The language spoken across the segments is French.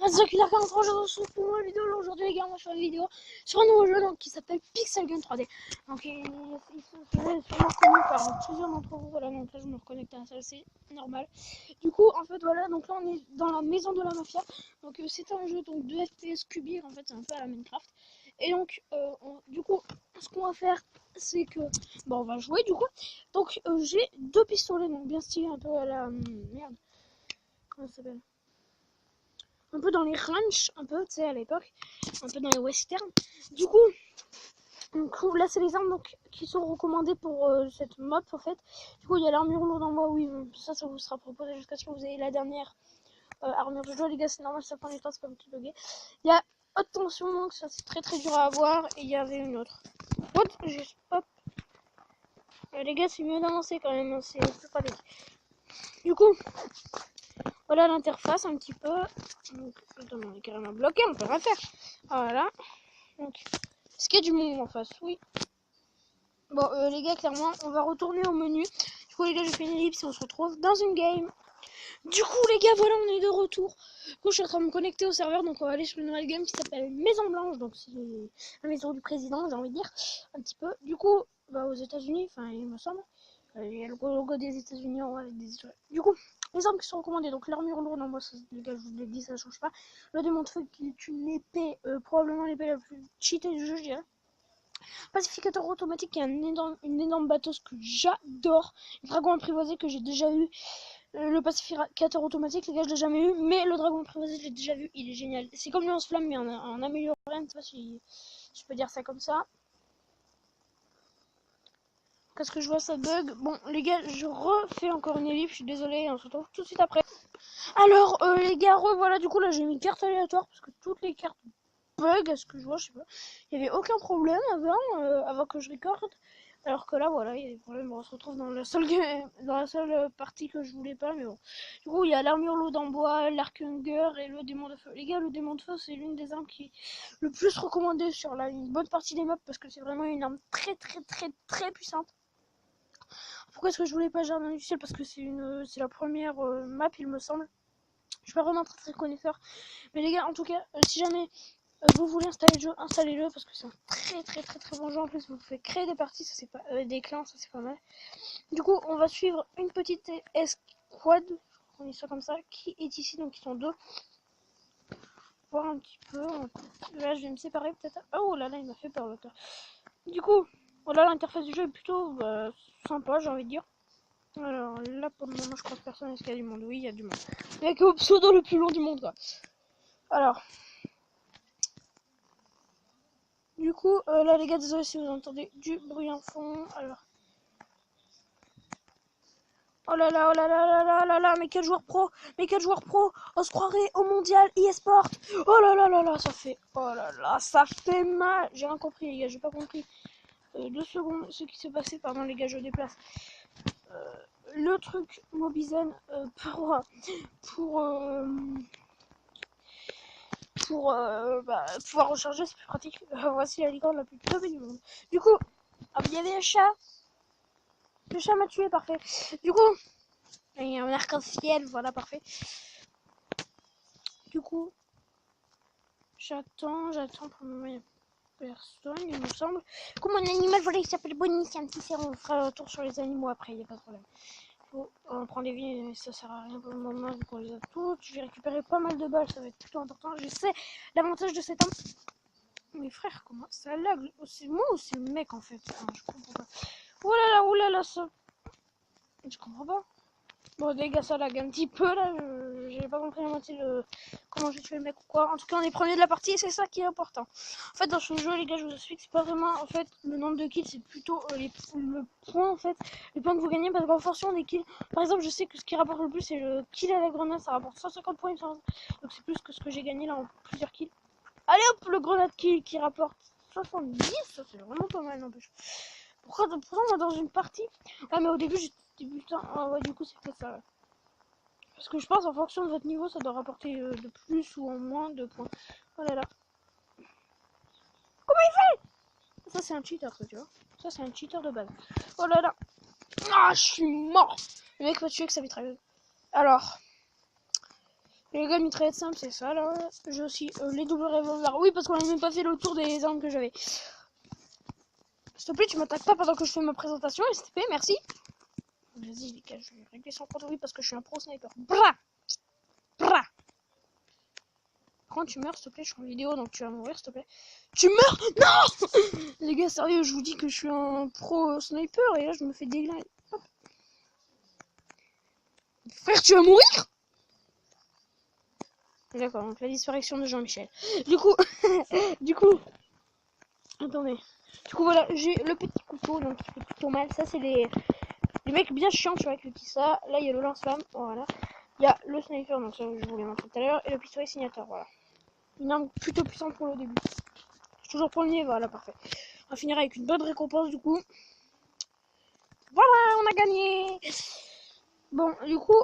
C'est qui regarde un jeu pour moi vidéo. Aujourd'hui les gars, on va faire une vidéo sur un nouveau jeu donc, qui s'appelle Pixel Gun 3D. Donc il se sûrement connu par plusieurs d'entre vous. Voilà, donc là je me reconnecte à ça, c'est normal. Du coup en fait voilà, donc là on est dans la maison de la mafia. Donc c'est un jeu donc de FPS cubir, en fait c'est un peu à la Minecraft. Et donc du coup ce qu'on va faire c'est que bon on va jouer du coup. Donc j'ai deux pistolets donc bien stylés un peu à la merde. Comment ça s'appelle, un peu dans les ranchs, un peu, tu sais, à l'époque, un peu dans les westerns. Du coup là, c'est les armes donc, qui sont recommandées pour cette map, en fait. Du coup, il y a l'armure lourde en bois, oui, ça vous sera proposé jusqu'à ce que vous ayez la dernière armure de jeu, les gars, c'est normal, ça prend du temps, c'est pas petit bugué. Il y a, attention, donc ça c'est très dur à avoir, et il y avait une autre. What? Juste, hop. Les gars, c'est mieux d'avancer quand même, c'est plus pratique. Du coup, voilà l'interface un petit peu. Donc, attends, on est carrément bloqué, on peut rien faire. Voilà. Donc, est-ce qu'il y a du monde en face? Oui. Bon, les gars, clairement, on va retourner au menu. Du coup, les gars, j'ai fait une ellipse et on se retrouve dans une game. Du coup, les gars, voilà, on est de retour. Du coup, je suis en train de me connecter au serveur. Donc, on va aller sur une nouvelle game qui s'appelle Maison Blanche. Donc, c'est la maison du président, j'ai envie de dire. Un petit peu. Du coup, bah, aux États-Unis, enfin, il me semble. Il y a le logo des États-Unis en haut avec des étoiles. Du coup, les armes qui sont recommandées. Donc, l'armure lourde, non, moi, ça, les gars, je vous l'ai dit, ça change pas. Le démon de feu qui est une épée, probablement l'épée la plus cheatée du jeu, je dirais. Pacificateur automatique qui est une énorme batteuse que j'adore. Le dragon apprivoisé que j'ai déjà eu. Le pacificateur automatique, les gars, je l'ai jamais eu. Mais le dragon apprivoisé, je l'ai déjà vu. Il est génial. C'est comme le lance-flamme, mais en amélioré. Je sais pas si je peux dire ça comme ça. Qu'est-ce que je vois, ça bug. Bon, les gars, je refais encore une ellipse. Je suis désolée. On se retrouve tout de suite après. Alors, les gars, voilà. Du coup, là, j'ai mis carte aléatoire parce que toutes les cartes bug à ce que je vois, je sais pas. Il n'y avait aucun problème avant que je recorde. Alors que là, voilà, il y a des problèmes. On se retrouve dans la seule partie que je voulais pas, mais bon. Du coup, il y a l'armure lourde en bois, l'arc-hunger et le démon de feu. Les gars, le démon de feu, c'est l'une des armes qui est le plus recommandée sur une bonne partie des maps parce que c'est vraiment une arme très puissante. Pourquoi est-ce que je voulais pas Jardin du ciel? Parce que c'est la première map, il me semble. Je suis pas vraiment très connaisseur. Mais les gars, en tout cas, si jamais vous voulez installer le jeu, installez-le parce que c'est un très bon jeu. En plus, vous pouvez créer des parties, ça c'est pas des clans, ça c'est pas mal. Du coup, on va suivre une petite escouade, on dit ça comme ça, qui est ici, donc ils sont deux. Voir un petit peu. Là, je vais me séparer peut-être. Oh là là, il m'a fait peur l'autre. Du coup, voilà, l'interface du jeu est plutôt sympa, j'ai envie de dire. Alors là, pour le moment, je crois que personne. Est-ce qu'il y a du monde? Oui, il y a du monde. Il y a que pseudo le plus long du monde, quoi. Alors. Du coup, là les gars, désolé si vous entendez du bruit en fond. Alors. Oh là là, oh là là là là là là, mais quel joueur pro! Mais quel joueur pro! On se croirait au mondial e-sport! Oh là là là là, ça fait. Oh là là, ça fait mal! J'ai rien compris, les gars, j'ai pas compris. 2 secondes, ce qui s'est passé, pardon les gars, je déplace. Le truc Mobizen pour pouvoir recharger, c'est plus pratique. Voici la licorne la plus teubée du monde. Du coup, il y avait un chat. Le chat m'a tué, parfait. Du coup, il y a un arc-en-ciel, voilà, parfait. Du coup, j'attends pour le moment, il n'y a personne, il me semble. Comme mon animal, voilà, il s'appelle Bonnie, c'est un petit cerf, on fera un tour sur les animaux après, il n'y a pas de problème. On prend des vies, mais ça sert à rien pour le moment, vu qu'on les a toutes. Je vais récupérer pas mal de balles, ça va être plutôt important. Je sais l'avantage de cette arme. Mais frère, comment ça lag? C'est moi ou c'est le mec en fait? Enfin, je comprends pas. Oh là là, ça. Je comprends pas. Bon, les gars, ça lag un petit peu là. J'ai pas compris la moitié de comment j'ai tué le mec ou quoi. En tout cas, on est premier de la partie et c'est ça qui est important. En fait, dans ce jeu, les gars, je vous explique, c'est pas vraiment en fait le nombre de kills, c'est plutôt le point en fait, les points que vous gagnez parce qu'en fonction des kills. Par exemple, je sais que ce qui rapporte le plus, c'est le kill à la grenade, ça rapporte 150 points, donc c'est plus que ce que j'ai gagné là en plusieurs kills. Allez hop, le grenade kill qui rapporte 70, ça c'est vraiment pas mal n'empêche. Pourquoi moi dans une partie? Ah mais au début j'étais débutant, ah ouais du coup c'est peut-être ça. Parce que je pense en fonction de votre niveau ça doit rapporter de plus ou en moins de points. Oh là là. Comment il fait? Ça c'est un cheater ça tu vois. Ça c'est un cheater de base. Oh là là. Ah je suis mort. Le mec m'a tué avec sa mitrailleuse. Alors. Les gars, mitraillette simple, c'est ça là. J'ai aussi les doubles revolvers. Oui, parce qu'on a même pas fait le tour des armes que j'avais. S'il te plaît, tu m'attaques pas pendant que je fais ma présentation, s'il te plaît, merci. Vas-y, les gars, je vais régler sans compte, oui, parce que je suis un pro sniper. Bra Bra Par contre, tu meurs, s'il te plaît, je suis en vidéo, donc tu vas mourir, s'il te plaît. Tu meurs. Non. Les gars, sérieux, je vous dis que je suis un pro sniper, et là, je me fais déglinguer. Frère, tu vas mourir. D'accord, donc la disparition de Jean-Michel. Du coup, attendez. Du coup, voilà, j'ai le petit couteau, donc il fait plutôt mal. Ça, c'est les mecs bien chiants, tu vois, qui utilisent ça. Là, il y a le lance-flamme, voilà. Il y a le sniper, donc ça, je vous l'ai montré tout à l'heure. Et le pistolet signateur, voilà. Une arme plutôt puissante pour le début. Toujours pour le nez, voilà, parfait. On va finir avec une bonne récompense, du coup. Voilà, on a gagné. Bon, du coup,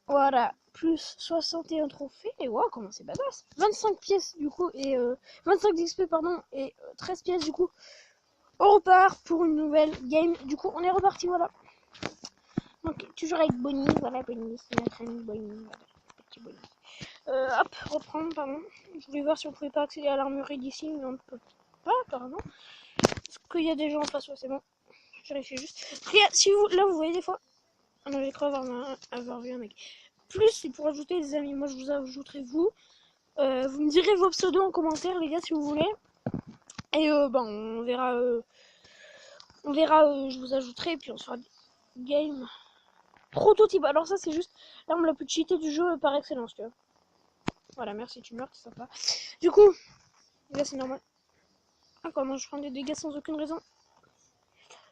voilà. Plus 61 trophées. Et wow, comment c'est badass. 25 pièces, du coup, et 25 d'XP, pardon, et 13 pièces, du coup. On repart pour une nouvelle game. Du coup, on est reparti, voilà. Donc, toujours avec Bonnie, voilà, Bonnie, c'est notre ami Bonnie, voilà, petit Bonnie. Hop, reprendre, pardon. Je voulais voir si on pouvait pas accéder à l'armurerie d'ici, mais on ne peut pas, apparemment. Parce qu'il y a des gens en face, ouais, c'est bon. Je vérifie juste. Regarde, si vous, là, vous voyez des fois. Ah non, j'ai cru avoir vu un mec. Plus, c'est pour ajouter des amis. Moi, je vous ajouterai vous. Vous me direz vos pseudos en commentaire, les gars, si vous voulez. Et ben, on verra. Je vous ajouterai, et puis on se fera game. Prototype. Alors ça, c'est juste l'arme la plus cheatée du jeu par excellence, tu vois. Voilà, merci, tu meurs, c'est sympa. Du coup, là, c'est normal. Ah, comment je prends des dégâts sans aucune raison.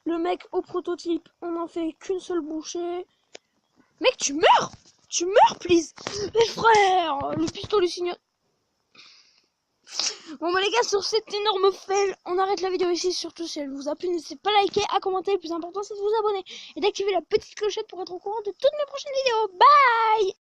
Le mec au prototype, on n'en fait qu'une seule bouchée. Mec, tu meurs. Tu meurs, please. Mais frère, le pistolet signe. Bon bah les gars, sur cette énorme fail, on arrête la vidéo ici. Surtout si elle vous a plu, n'hésitez pas à liker, à commenter. Le plus important, c'est de vous abonner et d'activer la petite clochette pour être au courant de toutes mes prochaines vidéos. Bye.